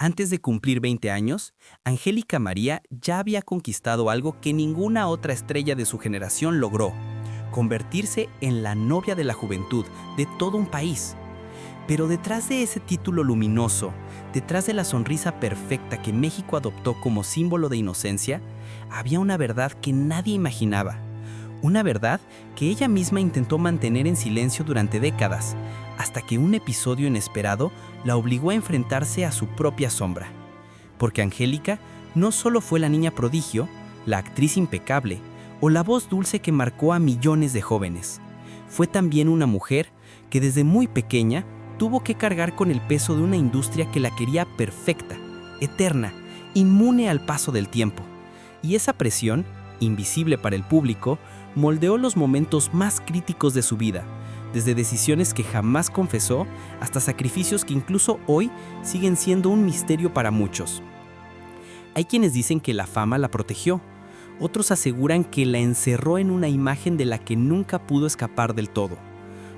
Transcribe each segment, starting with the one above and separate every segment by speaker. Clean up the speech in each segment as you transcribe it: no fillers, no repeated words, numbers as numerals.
Speaker 1: Antes de cumplir 20 años, Angélica María ya había conquistado algo que ninguna otra estrella de su generación logró: convertirse en la novia de la juventud de todo un país. Pero detrás de ese título luminoso, detrás de la sonrisa perfecta que México adoptó como símbolo de inocencia, había una verdad que nadie imaginaba. Una verdad que ella misma intentó mantener en silencio durante décadas, hasta que un episodio inesperado la obligó a enfrentarse a su propia sombra. Porque Angélica no solo fue la niña prodigio, la actriz impecable o la voz dulce que marcó a millones de jóvenes. Fue también una mujer que desde muy pequeña tuvo que cargar con el peso de una industria que la quería perfecta, eterna, inmune al paso del tiempo. Y esa presión, invisible para el público, moldeó los momentos más críticos de su vida, desde decisiones que jamás confesó hasta sacrificios que incluso hoy siguen siendo un misterio para muchos. Hay quienes dicen que la fama la protegió, otros aseguran que la encerró en una imagen de la que nunca pudo escapar del todo.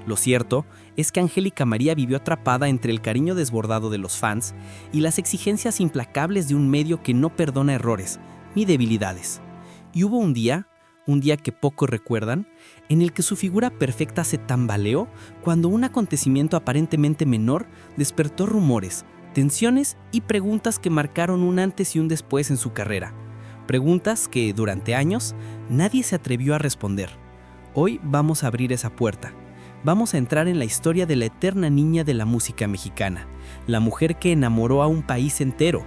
Speaker 1: Lo cierto es que Angélica María vivió atrapada entre el cariño desbordado de los fans y las exigencias implacables de un medio que no perdona errores ni debilidades. Y hubo un día que pocos recuerdan, en el que su figura perfecta se tambaleó cuando un acontecimiento aparentemente menor despertó rumores, tensiones y preguntas que marcaron un antes y un después en su carrera. Preguntas que, durante años, nadie se atrevió a responder. Hoy vamos a abrir esa puerta. Vamos a entrar en la historia de la eterna niña de la música mexicana, la mujer que enamoró a un país entero,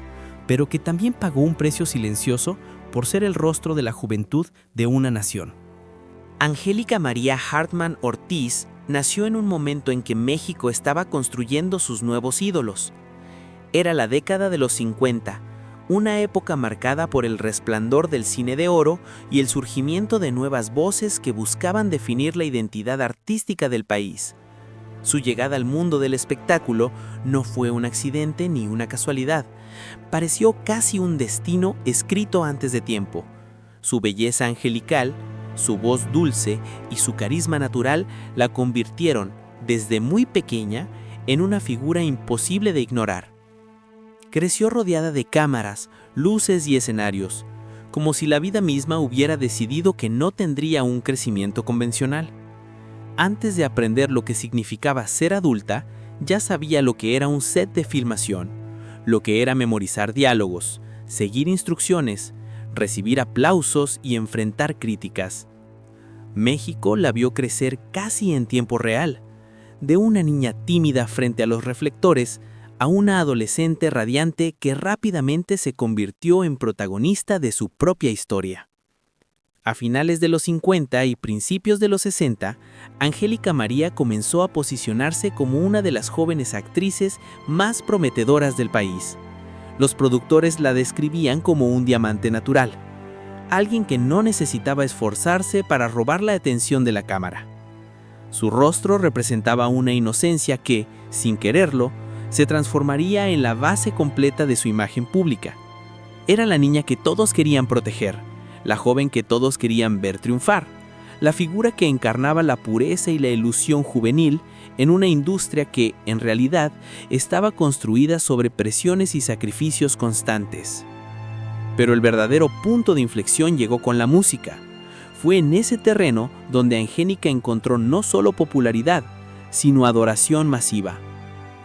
Speaker 1: pero que también pagó un precio silencioso por ser el rostro de la juventud de una nación.
Speaker 2: Angélica María Hartman Ortiz nació en un momento en que México estaba construyendo sus nuevos ídolos. Era la década de los 50, una época marcada por el resplandor del cine de oro y el surgimiento de nuevas voces que buscaban definir la identidad artística del país. Su llegada al mundo del espectáculo no fue un accidente ni una casualidad. Pareció casi un destino escrito antes de tiempo. Su belleza angelical, su voz dulce y su carisma natural la convirtieron, desde muy pequeña, en una figura imposible de ignorar. Creció rodeada de cámaras, luces y escenarios, como si la vida misma hubiera decidido que no tendría un crecimiento convencional. Antes de aprender lo que significaba ser adulta, ya sabía lo que era un set de filmación, lo que era memorizar diálogos, seguir instrucciones, recibir aplausos y enfrentar críticas. México la vio crecer casi en tiempo real, de una niña tímida frente a los reflectores a una adolescente radiante que rápidamente se convirtió en protagonista de su propia historia. A finales de los 50 y principios de los 60, Angélica María comenzó a posicionarse como una de las jóvenes actrices más prometedoras del país. Los productores la describían como un diamante natural, alguien que no necesitaba esforzarse para robar la atención de la cámara. Su rostro representaba una inocencia que, sin quererlo, se transformaría en la base completa de su imagen pública. Era la niña que todos querían proteger, la joven que todos querían ver triunfar, la figura que encarnaba la pureza y la ilusión juvenil en una industria que, en realidad, estaba construida sobre presiones y sacrificios constantes. Pero el verdadero punto de inflexión llegó con la música. Fue en ese terreno donde Angélica encontró no solo popularidad, sino adoración masiva.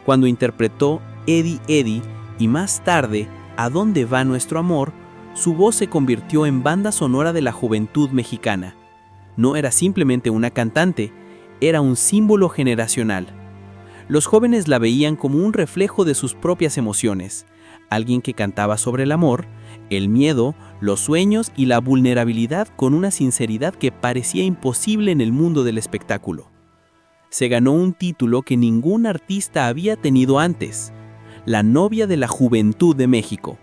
Speaker 2: Cuando interpretó Eddie Eddie y más tarde ¿A dónde va nuestro amor?, su voz se convirtió en banda sonora de la juventud mexicana. No era simplemente una cantante, era un símbolo generacional. Los jóvenes la veían como un reflejo de sus propias emociones, alguien que cantaba sobre el amor, el miedo, los sueños y la vulnerabilidad con una sinceridad que parecía imposible en el mundo del espectáculo. Se ganó un título que ningún artista había tenido antes: la novia de la juventud de México.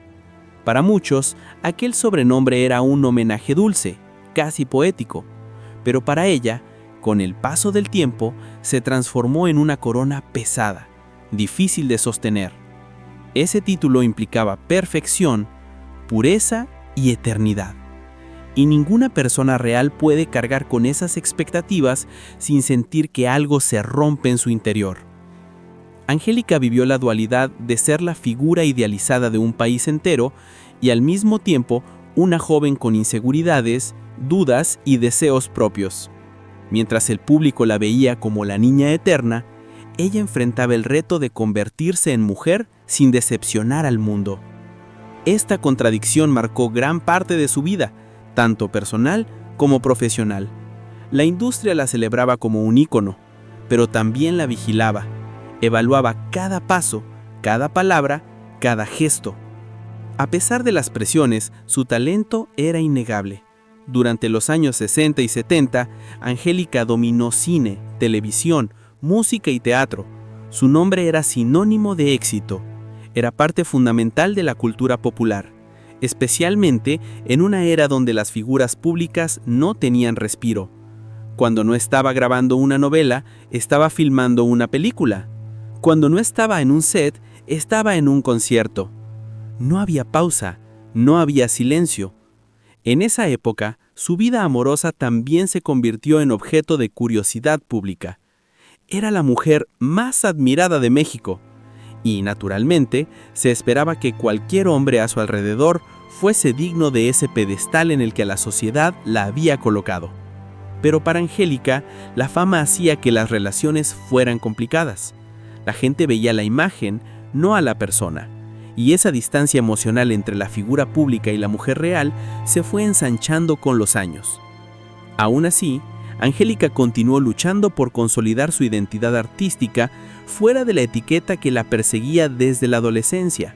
Speaker 2: Para muchos, aquel sobrenombre era un homenaje dulce, casi poético, pero para ella, con el paso del tiempo, se transformó en una corona pesada, difícil de sostener. Ese título implicaba perfección, pureza y eternidad. Y ninguna persona real puede cargar con esas expectativas sin sentir que algo se rompe en su interior.
Speaker 1: Angélica vivió la dualidad de ser la figura idealizada de un país entero y al mismo tiempo una joven con inseguridades, dudas y deseos propios. Mientras el público la veía como la niña eterna, ella enfrentaba el reto de convertirse en mujer sin decepcionar al mundo. Esta contradicción marcó gran parte de su vida, tanto personal como profesional. La industria la celebraba como un ícono, pero también la vigilaba. Evaluaba cada paso, cada palabra, cada gesto. A pesar de las presiones, su talento era innegable. Durante los años 60 y 70, Angélica dominó cine, televisión, música y teatro. Su nombre era sinónimo de éxito. Era parte fundamental de la cultura popular, especialmente en una era donde las figuras públicas no tenían respiro. Cuando no estaba grabando una novela, estaba filmando una película. Cuando no estaba en un set, estaba en un concierto. No había pausa, no había silencio. En esa época, su vida amorosa también se convirtió en objeto de curiosidad pública. Era la mujer más admirada de México, y, naturalmente, se esperaba que cualquier hombre a su alrededor fuese digno de ese pedestal en el que la sociedad la había colocado. Pero para Angélica, la fama hacía que las relaciones fueran complicadas. La gente veía la imagen, no a la persona, y esa distancia emocional entre la figura pública y la mujer real se fue ensanchando con los años. Aún así, Angélica continuó luchando por consolidar su identidad artística fuera de la etiqueta que la perseguía desde la adolescencia.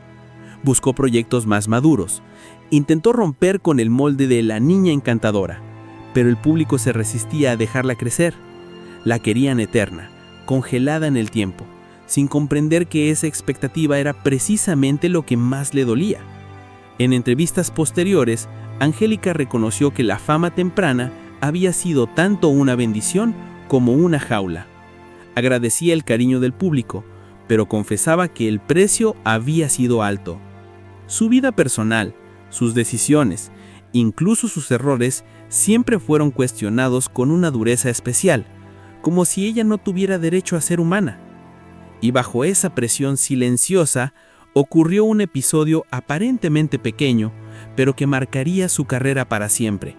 Speaker 1: Buscó proyectos más maduros, intentó romper con el molde de la niña encantadora, pero el público se resistía a dejarla crecer. La querían eterna, congelada en el tiempo, sin comprender que esa expectativa era precisamente lo que más le dolía. En entrevistas posteriores, Angélica reconoció que la fama temprana había sido tanto una bendición como una jaula. Agradecía el cariño del público, pero confesaba que el precio había sido alto. Su vida personal, sus decisiones, incluso sus errores, siempre fueron cuestionados con una dureza especial, como si ella no tuviera derecho a ser humana. Y bajo esa presión silenciosa, ocurrió un episodio aparentemente pequeño, pero que marcaría su carrera para siempre.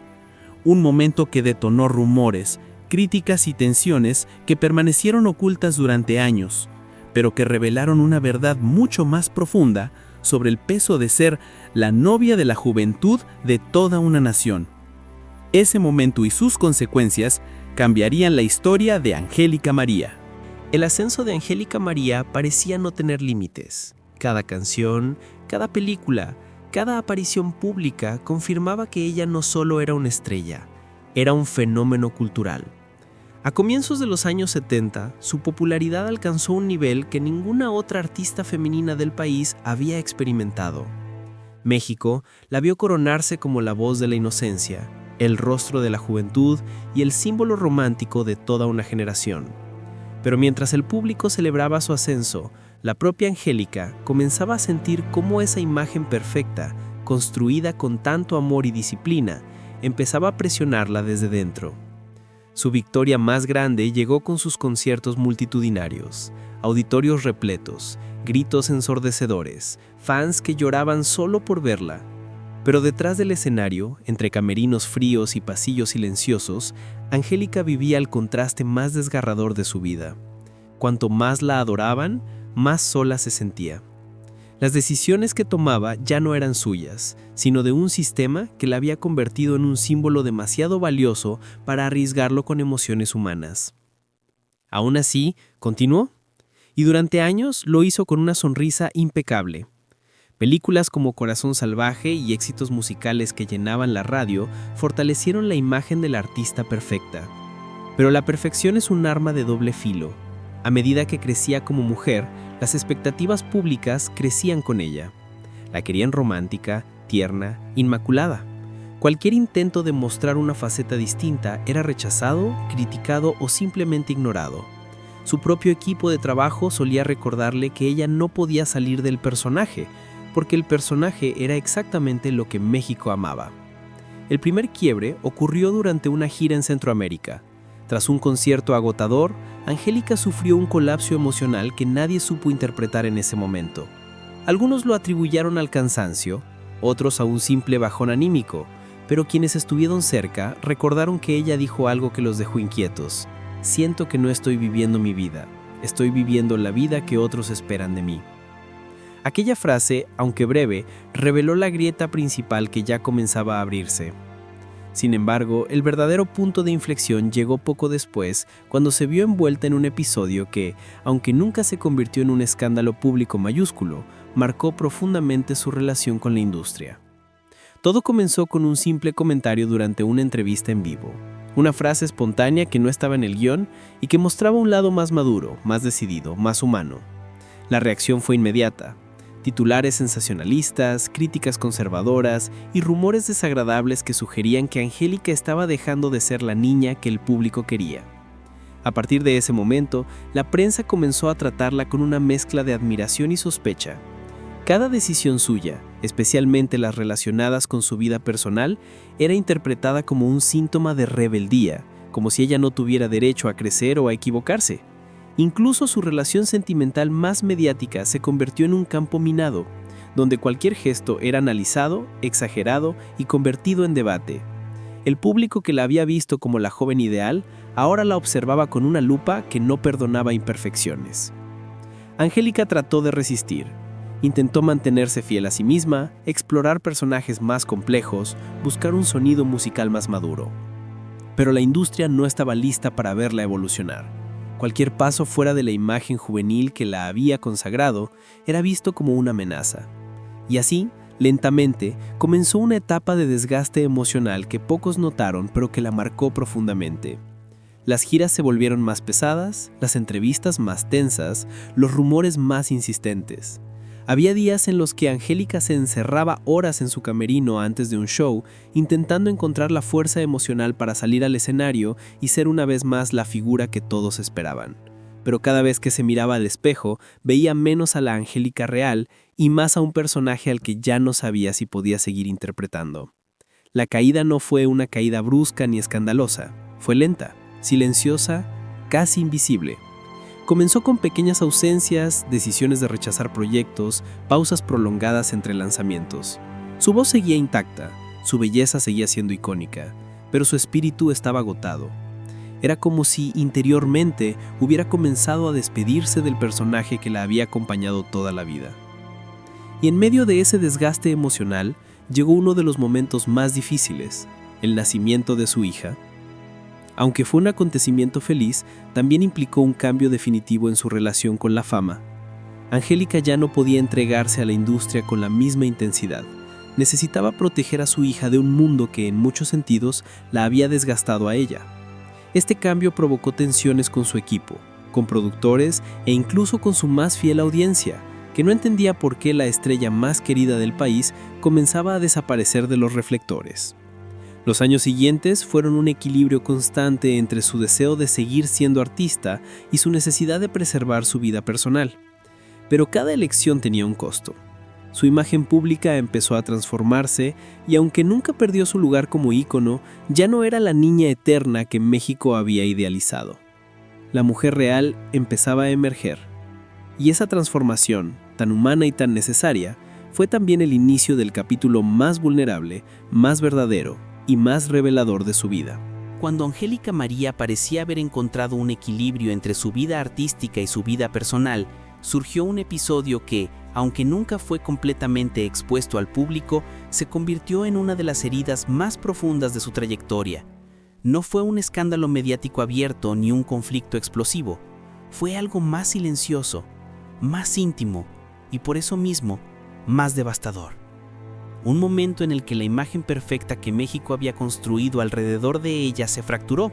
Speaker 1: Un momento que detonó rumores, críticas y tensiones que permanecieron ocultas durante años, pero que revelaron una verdad mucho más profunda sobre el peso de ser la novia de la juventud de toda una nación. Ese momento y sus consecuencias cambiarían la historia de Angélica María.
Speaker 3: El ascenso de Angélica María parecía no tener límites. Cada canción, cada película, cada aparición pública confirmaba que ella no solo era una estrella, era un fenómeno cultural. A comienzos de los años 70, su popularidad alcanzó un nivel que ninguna otra artista femenina del país había experimentado. México la vio coronarse como la voz de la inocencia, el rostro de la juventud y el símbolo romántico de toda una generación. Pero mientras el público celebraba su ascenso, la propia Angélica comenzaba a sentir cómo esa imagen perfecta, construida con tanto amor y disciplina, empezaba a presionarla desde dentro. Su victoria más grande llegó con sus conciertos multitudinarios, auditorios repletos, gritos ensordecedores, fans que lloraban solo por verla. Pero detrás del escenario, entre camerinos fríos y pasillos silenciosos, Angélica vivía el contraste más desgarrador de su vida. Cuanto más la adoraban, más sola se sentía. Las decisiones que tomaba ya no eran suyas, sino de un sistema que la había convertido en un símbolo demasiado valioso para arriesgarlo con emociones humanas. Aún así, continuó, y durante años lo hizo con una sonrisa impecable. Películas como Corazón Salvaje y éxitos musicales que llenaban la radio fortalecieron la imagen de la artista perfecta. Pero la perfección es un arma de doble filo. A medida que crecía como mujer, las expectativas públicas crecían con ella. La querían romántica, tierna, inmaculada. Cualquier intento de mostrar una faceta distinta era rechazado, criticado o simplemente ignorado. Su propio equipo de trabajo solía recordarle que ella no podía salir del personaje, porque el personaje era exactamente lo que México amaba. El primer quiebre ocurrió durante una gira en Centroamérica. Tras un concierto agotador, Angélica sufrió un colapso emocional que nadie supo interpretar en ese momento. Algunos lo atribuyeron al cansancio, otros a un simple bajón anímico, pero quienes estuvieron cerca recordaron que ella dijo algo que los dejó inquietos. Siento que no estoy viviendo mi vida, estoy viviendo la vida que otros esperan de mí. Aquella frase, aunque breve, reveló la grieta principal que ya comenzaba a abrirse. Sin embargo, el verdadero punto de inflexión llegó poco después, cuando se vio envuelta en un episodio que, aunque nunca se convirtió en un escándalo público mayúsculo, marcó profundamente su relación con la industria. Todo comenzó con un simple comentario durante una entrevista en vivo. Una frase espontánea que no estaba en el guión y que mostraba un lado más maduro, más decidido, más humano. La reacción fue inmediata. Titulares sensacionalistas, críticas conservadoras y rumores desagradables que sugerían que Angélica estaba dejando de ser la niña que el público quería. A partir de ese momento, la prensa comenzó a tratarla con una mezcla de admiración y sospecha. Cada decisión suya, especialmente las relacionadas con su vida personal, era interpretada como un síntoma de rebeldía, como si ella no tuviera derecho a crecer o a equivocarse. Incluso su relación sentimental más mediática se convirtió en un campo minado, donde cualquier gesto era analizado, exagerado y convertido en debate. El público que la había visto como la joven ideal, ahora la observaba con una lupa que no perdonaba imperfecciones. Angélica trató de resistir. Intentó mantenerse fiel a sí misma, explorar personajes más complejos, buscar un sonido musical más maduro. Pero la industria no estaba lista para verla evolucionar. Cualquier paso fuera de la imagen juvenil que la había consagrado era visto como una amenaza. Y así, lentamente, comenzó una etapa de desgaste emocional que pocos notaron pero que la marcó profundamente. Las giras se volvieron más pesadas, las entrevistas más tensas, los rumores más insistentes. Había días en los que Angélica se encerraba horas en su camerino antes de un show, intentando encontrar la fuerza emocional para salir al escenario y ser una vez más la figura que todos esperaban. Pero cada vez que se miraba al espejo, veía menos a la Angélica real y más a un personaje al que ya no sabía si podía seguir interpretando. La caída no fue una caída brusca ni escandalosa, fue lenta, silenciosa, casi invisible. Comenzó con pequeñas ausencias, decisiones de rechazar proyectos, pausas prolongadas entre lanzamientos. Su voz seguía intacta, su belleza seguía siendo icónica, pero su espíritu estaba agotado. Era como si interiormente hubiera comenzado a despedirse del personaje que la había acompañado toda la vida. Y en medio de ese desgaste emocional, llegó uno de los momentos más difíciles, el nacimiento de su hija. Aunque fue un acontecimiento feliz, también implicó un cambio definitivo en su relación con la fama. Angélica ya no podía entregarse a la industria con la misma intensidad. Necesitaba proteger a su hija de un mundo que en muchos sentidos la había desgastado a ella. Este cambio provocó tensiones con su equipo, con productores e incluso con su más fiel audiencia, que no entendía por qué la estrella más querida del país comenzaba a desaparecer de los reflectores. Los años siguientes fueron un equilibrio constante entre su deseo de seguir siendo artista y su necesidad de preservar su vida personal. Pero cada elección tenía un costo. Su imagen pública empezó a transformarse y aunque nunca perdió su lugar como ícono, ya no era la niña eterna que México había idealizado. La mujer real empezaba a emerger. Y esa transformación, tan humana y tan necesaria, fue también el inicio del capítulo más vulnerable, más verdadero y más revelador de su vida.
Speaker 1: Cuando Angélica María parecía haber encontrado un equilibrio entre su vida artística y su vida personal, surgió un episodio que, aunque nunca fue completamente expuesto al público, se convirtió en una de las heridas más profundas de su trayectoria. No fue un escándalo mediático abierto ni un conflicto explosivo. Fue algo más silencioso, más íntimo y por eso mismo, más devastador. Un momento en el que la imagen perfecta que México había construido alrededor de ella se fracturó,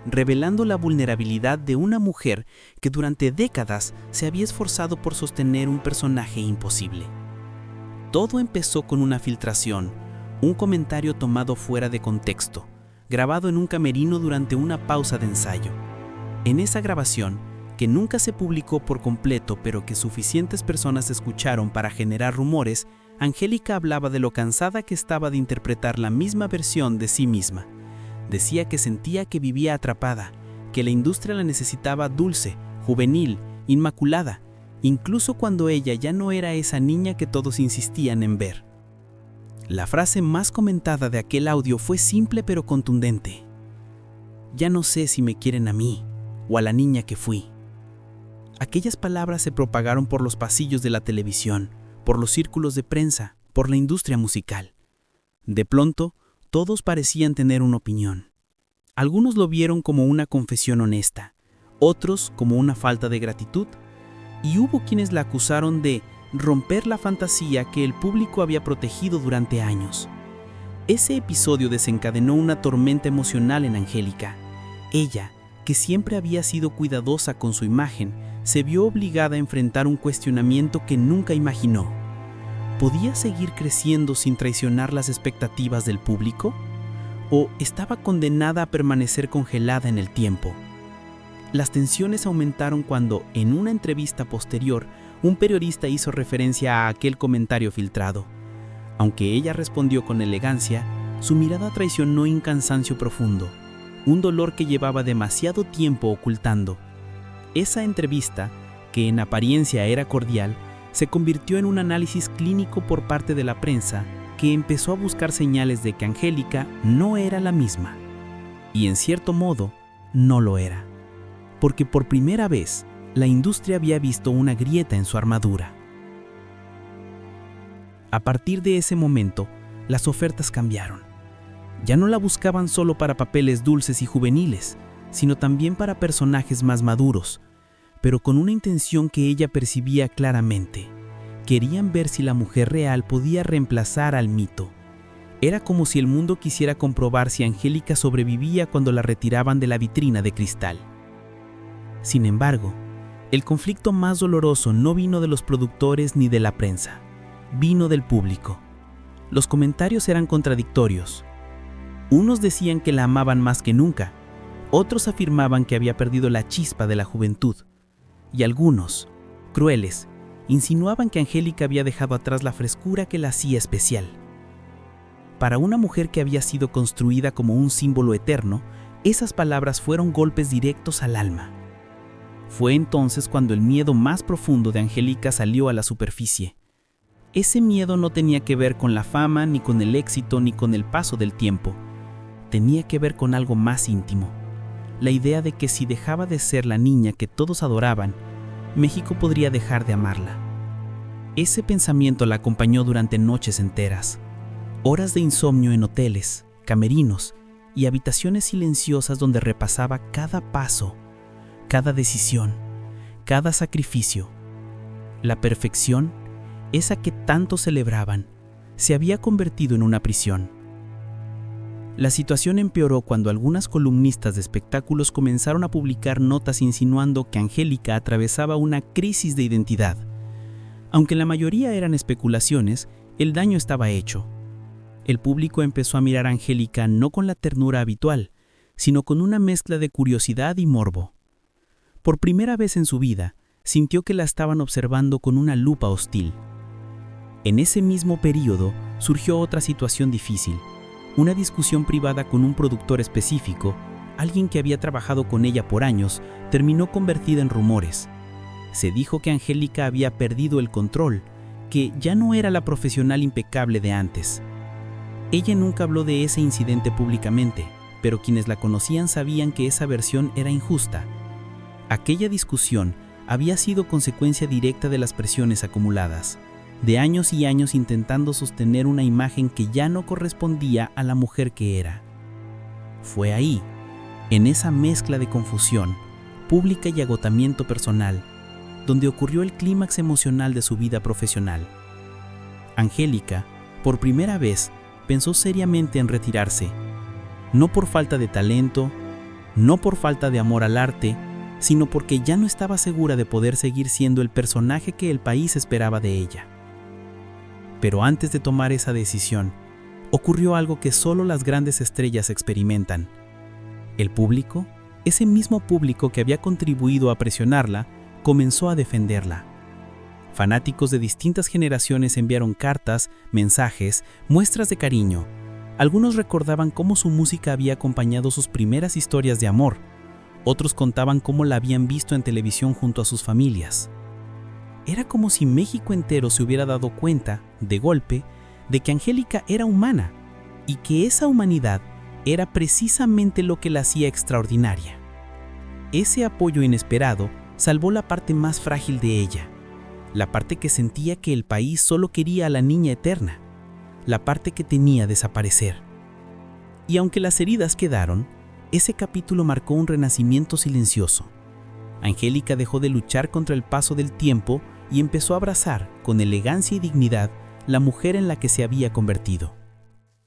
Speaker 1: revelando la vulnerabilidad de una mujer que durante décadas se había esforzado por sostener un personaje imposible. Todo empezó con una filtración, un comentario tomado fuera de contexto, grabado en un camerino durante una pausa de ensayo. En esa grabación, que nunca se publicó por completo pero que suficientes personas escucharon para generar rumores, Angélica hablaba de lo cansada que estaba de interpretar la misma versión de sí misma. Decía que sentía que vivía atrapada, que la industria la necesitaba dulce, juvenil, inmaculada, incluso cuando ella ya no era esa niña que todos insistían en ver. La frase más comentada de aquel audio fue simple pero contundente. Ya no sé si me quieren a mí o a la niña que fui. Aquellas palabras se propagaron por los pasillos de la televisión, por los círculos de prensa, por la industria musical. De pronto, todos parecían tener una opinión. Algunos lo vieron como una confesión honesta, otros como una falta de gratitud, y hubo quienes la acusaron de romper la fantasía que el público había protegido durante años. Ese episodio desencadenó una tormenta emocional en Angélica. Ella, que siempre había sido cuidadosa con su imagen, se vio obligada a enfrentar un cuestionamiento que nunca imaginó. ¿Podía seguir creciendo sin traicionar las expectativas del público? ¿O estaba condenada a permanecer congelada en el tiempo? Las tensiones aumentaron cuando, en una entrevista posterior, un periodista hizo referencia a aquel comentario filtrado. Aunque ella respondió con elegancia, su mirada traicionó un cansancio profundo, un dolor que llevaba demasiado tiempo ocultando. Esa entrevista, que en apariencia era cordial, se convirtió en un análisis clínico por parte de la prensa que empezó a buscar señales de que Angélica no era la misma. Y en cierto modo, no lo era. Porque por primera vez, la industria había visto una grieta en su armadura. A partir de ese momento, las ofertas cambiaron. Ya no la buscaban solo para papeles dulces y juveniles, sino también para personajes más maduros, pero con una intención que ella percibía claramente. Querían ver si la mujer real podía reemplazar al mito. Era como si el mundo quisiera comprobar si Angélica sobrevivía cuando la retiraban de la vitrina de cristal. Sin embargo, el conflicto más doloroso no vino de los productores ni de la prensa, vino del público. Los comentarios eran contradictorios. Unos decían que la amaban más que nunca, otros afirmaban que había perdido la chispa de la juventud, y algunos, crueles, insinuaban que Angélica había dejado atrás la frescura que la hacía especial. Para una mujer que había sido construida como un símbolo eterno, esas palabras fueron golpes directos al alma. Fue entonces cuando el miedo más profundo de Angélica salió a la superficie. Ese miedo no tenía que ver con la fama, ni con el éxito, ni con el paso del tiempo. Tenía que ver con algo más íntimo. La idea de que si dejaba de ser la niña que todos adoraban, México podría dejar de amarla. Ese pensamiento la acompañó durante noches enteras. Horas de insomnio en hoteles, camerinos y habitaciones silenciosas donde repasaba cada paso, cada decisión, cada sacrificio. La perfección, esa que tanto celebraban, se había convertido en una prisión. La situación empeoró cuando algunas columnistas de espectáculos comenzaron a publicar notas insinuando que Angélica atravesaba una crisis de identidad. Aunque la mayoría eran especulaciones, el daño estaba hecho. El público empezó a mirar a Angélica no con la ternura habitual, sino con una mezcla de curiosidad y morbo. Por primera vez en su vida, sintió que la estaban observando con una lupa hostil. En ese mismo período surgió otra situación difícil. Una discusión privada con un productor específico, alguien que había trabajado con ella por años, terminó convertida en rumores. Se dijo que Angélica había perdido el control, que ya no era la profesional impecable de antes. Ella nunca habló de ese incidente públicamente, pero quienes la conocían sabían que esa versión era injusta. Aquella discusión había sido consecuencia directa de las presiones acumuladas, de años y años intentando sostener una imagen que ya no correspondía a la mujer que era. Fue ahí, en esa mezcla de confusión, pública y agotamiento personal, donde ocurrió el clímax emocional de su vida profesional. Angélica, por primera vez, pensó seriamente en retirarse, no por falta de talento, no por falta de amor al arte, sino porque ya no estaba segura de poder seguir siendo el personaje que el país esperaba de ella. Pero antes de tomar esa decisión, ocurrió algo que solo las grandes estrellas experimentan. El público, ese mismo público que había contribuido a presionarla, comenzó a defenderla. Fanáticos de distintas generaciones enviaron cartas, mensajes, muestras de cariño. Algunos recordaban cómo su música había acompañado sus primeras historias de amor. Otros contaban cómo la habían visto en televisión junto a sus familias. Era como si México entero se hubiera dado cuenta, de golpe, de que Angélica era humana y que esa humanidad era precisamente lo que la hacía extraordinaria. Ese apoyo inesperado salvó la parte más frágil de ella, la parte que sentía que el país solo quería a la niña eterna, la parte que tenía desaparecer. Y aunque las heridas quedaron, ese capítulo marcó un renacimiento silencioso. Angélica dejó de luchar contra el paso del tiempo y empezó a abrazar, con elegancia y dignidad, la mujer en la que se había convertido.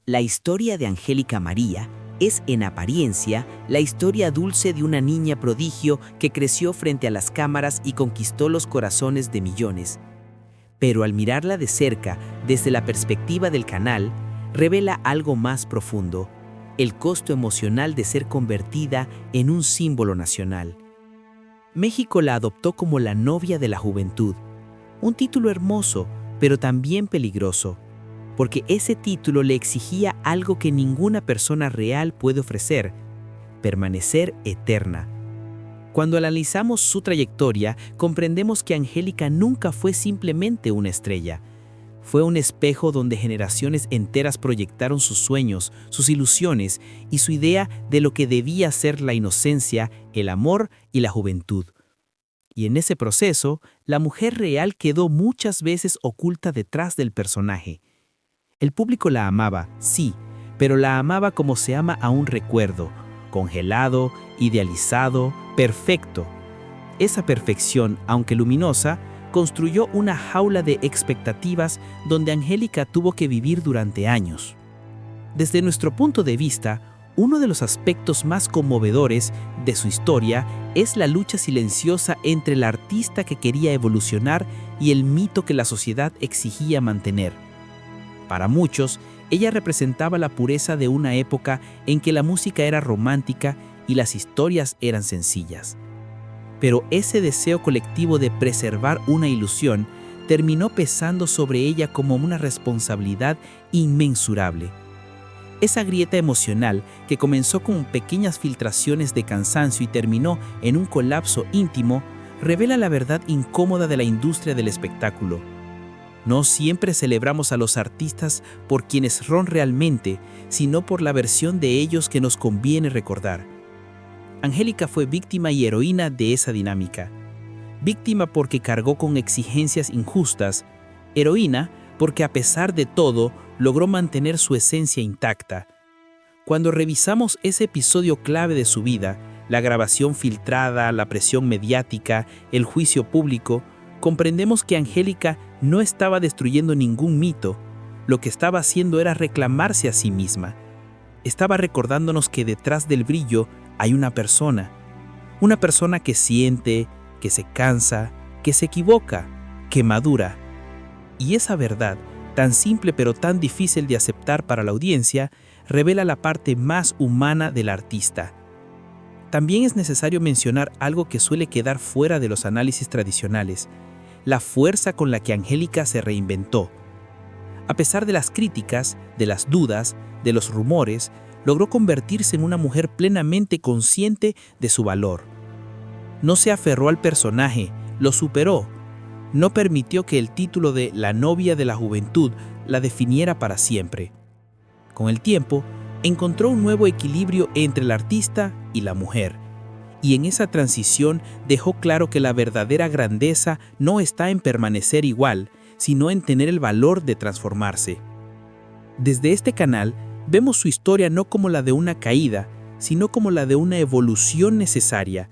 Speaker 2: La historia de Angélica María es, en apariencia, la historia dulce de una niña prodigio que creció frente a las cámaras y conquistó los corazones de millones. Pero al mirarla de cerca, desde la perspectiva del canal, revela algo más profundo: el costo emocional de ser convertida en un símbolo nacional. México la adoptó como la novia de la juventud, un título hermoso, pero también peligroso, porque ese título le exigía algo que ninguna persona real puede ofrecer: permanecer eterna. Cuando analizamos su trayectoria, comprendemos que Angélica nunca fue simplemente una estrella. Fue un espejo donde generaciones enteras proyectaron sus sueños, sus ilusiones y su idea de lo que debía ser la inocencia, el amor y la juventud. Y en ese proceso, la mujer real quedó muchas veces oculta detrás del personaje. El público la amaba, sí, pero la amaba como se ama a un recuerdo, congelado, idealizado, perfecto. Esa perfección, aunque luminosa, construyó una jaula de expectativas donde Angélica tuvo que vivir durante años. Desde nuestro punto de vista, uno de los aspectos más conmovedores de su historia es la lucha silenciosa entre el artista que quería evolucionar y el mito que la sociedad exigía mantener. Para muchos, ella representaba la pureza de una época en que la música era romántica y las historias eran sencillas. Pero ese deseo colectivo de preservar una ilusión terminó pesando sobre ella como una responsabilidad inmensurable. Esa grieta emocional, que comenzó con pequeñas filtraciones de cansancio y terminó en un colapso íntimo, revela la verdad incómoda de la industria del espectáculo. No siempre celebramos a los artistas por quienes son realmente, sino por la versión de ellos que nos conviene recordar. Angélica fue víctima y heroína de esa dinámica. Víctima porque cargó con exigencias injustas, heroína porque a pesar de todo logró mantener su esencia intacta. Cuando revisamos ese episodio clave de su vida, la grabación filtrada, la presión mediática, el juicio público, comprendemos que Angélica no estaba destruyendo ningún mito. Lo que estaba haciendo era reclamarse a sí misma. Estaba recordándonos que detrás del brillo hay una persona que siente, que se cansa, que se equivoca, que madura. Y esa verdad, tan simple pero tan difícil de aceptar para la audiencia, revela la parte más humana del artista. También es necesario mencionar algo que suele quedar fuera de los análisis tradicionales: la fuerza con la que Angélica se reinventó. A pesar de las críticas, de las dudas, de los rumores, logró convertirse en una mujer plenamente consciente de su valor. No se aferró al personaje, lo superó. No permitió que el título de la novia de la juventud la definiera para siempre. Con el tiempo, encontró un nuevo equilibrio entre el artista y la mujer. Y en esa transición dejó claro que la verdadera grandeza no está en permanecer igual, sino en tener el valor de transformarse. Desde este canal, vemos su historia no como la de una caída, sino como la de una evolución necesaria,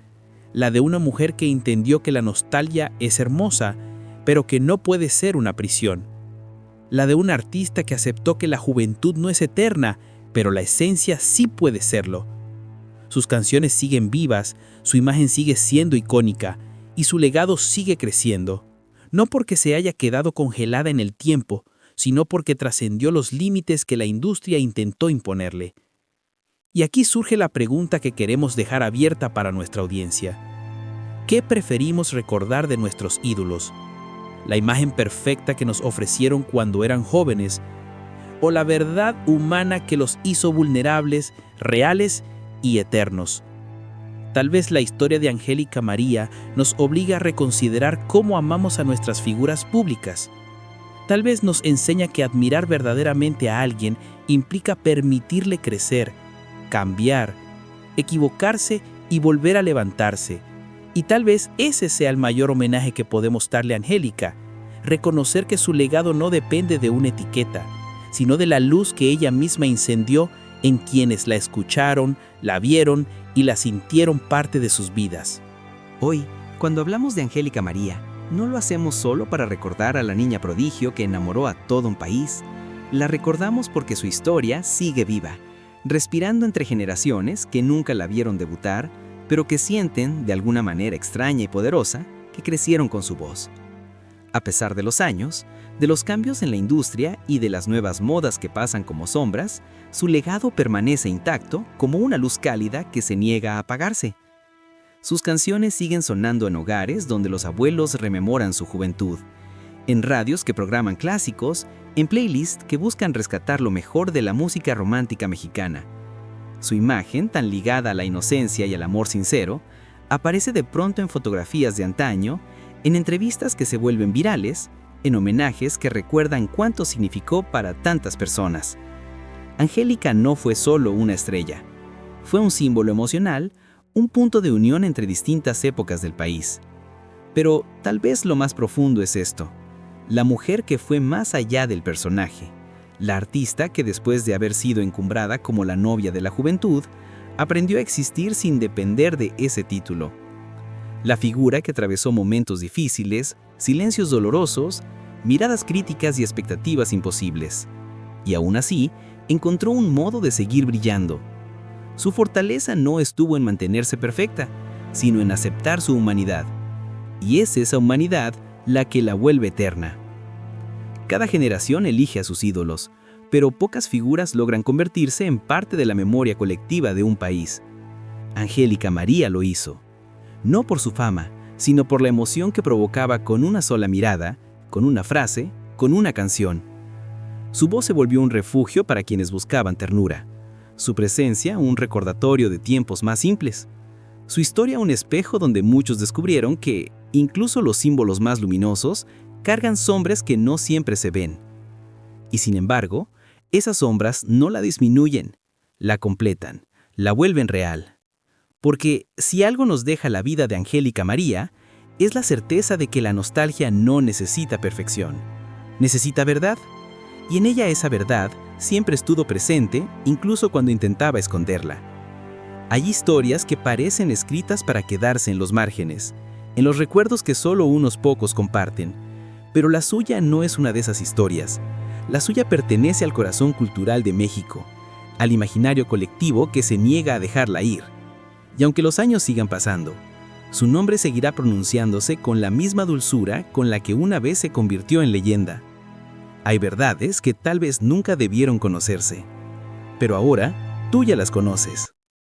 Speaker 2: la de una mujer que entendió que la nostalgia es hermosa, pero que no puede ser una prisión, la de un artista que aceptó que la juventud no es eterna, pero la esencia sí puede serlo. Sus canciones siguen vivas, su imagen sigue siendo icónica y su legado sigue creciendo, no porque se haya quedado congelada en el tiempo, sino porque trascendió los límites que la industria intentó imponerle. Y aquí surge la pregunta que queremos dejar abierta para nuestra audiencia. ¿Qué preferimos recordar de nuestros ídolos? ¿La imagen perfecta que nos ofrecieron cuando eran jóvenes? ¿O la verdad humana que los hizo vulnerables, reales y eternos?
Speaker 1: Tal vez la historia de Angélica María nos obliga a reconsiderar cómo amamos a nuestras figuras públicas. Tal vez nos enseña que admirar verdaderamente a alguien implica permitirle crecer, cambiar, equivocarse y volver a levantarse. Y tal vez ese sea el mayor homenaje que podemos darle a Angélica, reconocer que su legado no depende de una etiqueta, sino de la luz que ella misma incendió en quienes la escucharon, la vieron y la sintieron parte de sus vidas.
Speaker 4: Hoy, cuando hablamos de Angélica María, no lo hacemos solo para recordar a la niña prodigio que enamoró a todo un país. La recordamos porque su historia sigue viva, respirando entre generaciones que nunca la vieron debutar, pero que sienten, de alguna manera extraña y poderosa, que crecieron con su voz. A pesar de los años, de los cambios en la industria y de las nuevas modas que pasan como sombras, su legado permanece intacto como una luz cálida que se niega a apagarse. Sus canciones siguen sonando en hogares donde los abuelos rememoran su juventud, en radios que programan clásicos, en playlists que buscan rescatar lo mejor de la música romántica mexicana. Su imagen, tan ligada a la inocencia y al amor sincero, aparece de pronto en fotografías de antaño, en entrevistas que se vuelven virales, en homenajes que recuerdan cuánto significó para tantas personas. Angélica no fue solo una estrella, fue un símbolo emocional, un punto de unión entre distintas épocas del país. Pero tal vez lo más profundo es esto, la mujer que fue más allá del personaje, la artista que después de haber sido encumbrada como la novia de la juventud, aprendió a existir sin depender de ese título. La figura que atravesó momentos difíciles, silencios dolorosos, miradas críticas y expectativas imposibles. Y aún así, encontró un modo de seguir brillando. Su fortaleza no estuvo en mantenerse perfecta, sino en aceptar su humanidad. Y es esa humanidad la que la vuelve eterna. Cada generación elige a sus ídolos, pero pocas figuras logran convertirse en parte de la memoria colectiva de un país. Angélica María lo hizo. No por su fama, sino por la emoción que provocaba con una sola mirada, con una frase, con una canción. Su voz se volvió un refugio para quienes buscaban ternura. Su presencia un recordatorio de tiempos más simples. Su historia un espejo donde muchos descubrieron que, incluso los símbolos más luminosos, cargan sombras que no siempre se ven. Y sin embargo, esas sombras no la disminuyen, la completan, la vuelven real. Porque si algo nos deja la vida de Angélica María, es la certeza de que la nostalgia no necesita perfección. Necesita verdad. Y en ella esa verdad siempre estuvo presente, incluso cuando intentaba esconderla. Hay historias que parecen escritas para quedarse en los márgenes, en los recuerdos que solo unos pocos comparten. Pero la suya no es una de esas historias. La suya pertenece al corazón cultural de México, al imaginario colectivo que se niega a dejarla ir. Y aunque los años sigan pasando, su nombre seguirá pronunciándose con la misma dulzura con la que una vez se convirtió en leyenda. Hay verdades que tal vez nunca debieron conocerse, pero ahora tú ya las conoces.